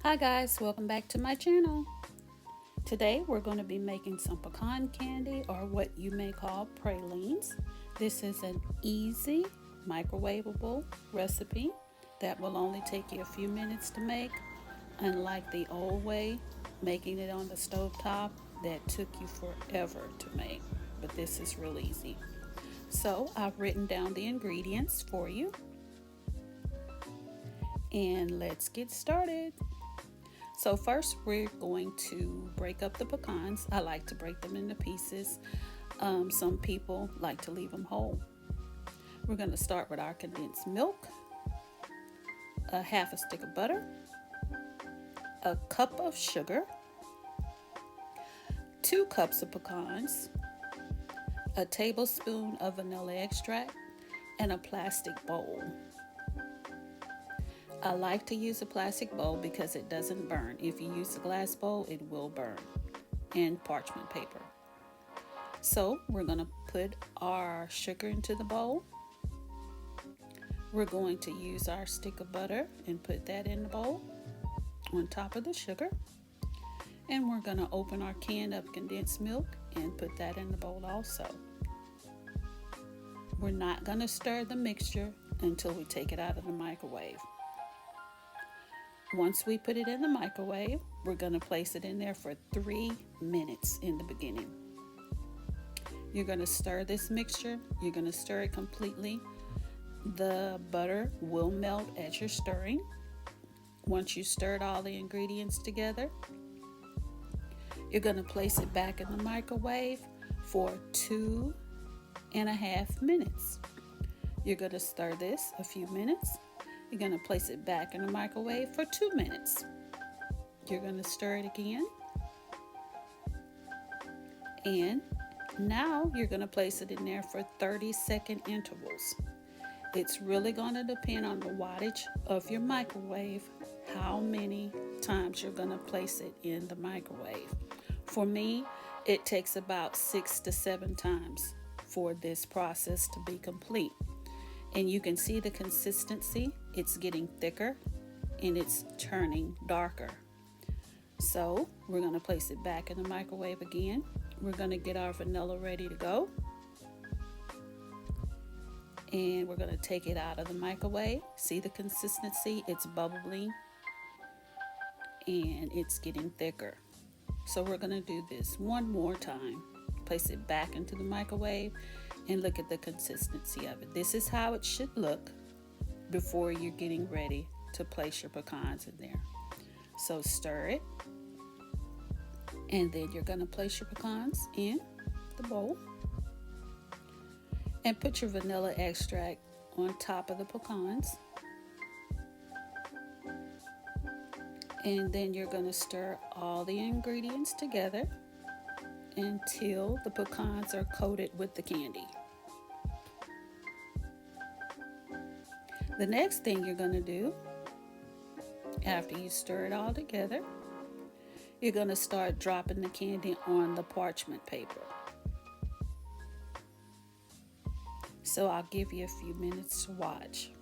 Hi guys, welcome back to my channel. Today we're going to be making some pecan candy, or what you may call pralines. This is an easy microwaveable recipe that will only take you a few minutes to make, unlike the old way, making it on the stove top, that took you forever to make. But this is real easy. So I've written down the ingredients for you, and let's get started. So first we're going to break up the pecans. I like to break them into pieces. Some people like to leave them whole. We're going to start with our condensed milk, a half a stick of butter, a cup of sugar, 2 cups of pecans, a tablespoon of vanilla extract, and a plastic bowl. I like to use a plastic bowl because it doesn't burn. If you use a glass bowl, it will burn, and parchment paper. So we're going to put our sugar into the bowl. We're going to use our stick of butter and put that in the bowl on top of the sugar. And we're going to open our can of condensed milk and put that in the bowl also. We're not going to stir the mixture until we take it out of the microwave. Once we put it in the microwave, we're going to place it in there for 3 minutes in the beginning. You're going to stir this mixture. You're going to stir it completely. The butter will melt as you're stirring. Once you stirred all the ingredients together, you're going to place it back in the microwave for 2.5 minutes. You're going to stir this a few minutes. You're going to place it back in the microwave for 2 minutes. You're going to stir it again. And now you're going to place it in there for 30-second intervals. It's really going to depend on the wattage of your microwave, how many times you're going to place it in the microwave. For me, it takes about 6 to 7 times for this process to be complete. And you can see the consistency. It's getting thicker and it's turning darker. So we're going to place it back in the microwave again. We're going to get our vanilla ready to go. And we're going to take it out of the microwave. See the consistency? It's bubbling and it's getting thicker. So we're going to do this one more time. Place it back into the microwave and look at the consistency of it. This is how it should look before you're getting ready to place your pecans in there. So stir it, and then you're going to place your pecans in the bowl and put your vanilla extract on top of the pecans. And then you're going to stir all the ingredients together until the pecans are coated with the candy. The next thing you're going to do, after you stir it all together, you're going to start dropping the candy on the parchment paper. So I'll give you a few minutes to watch.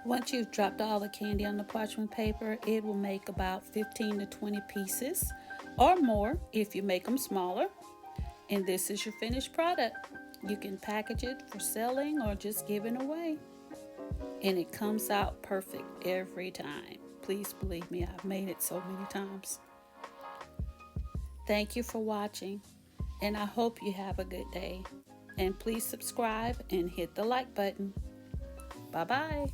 Once you've dropped all the candy on the parchment paper, it will make about 15 to 20 pieces or more if you make them smaller. And this is your finished product. You can package it for selling or just giving away. And it comes out perfect every time. Please believe me, I've made it so many times. Thank you for watching, and I hope you have a good day. And please subscribe and hit the like button. Bye-bye.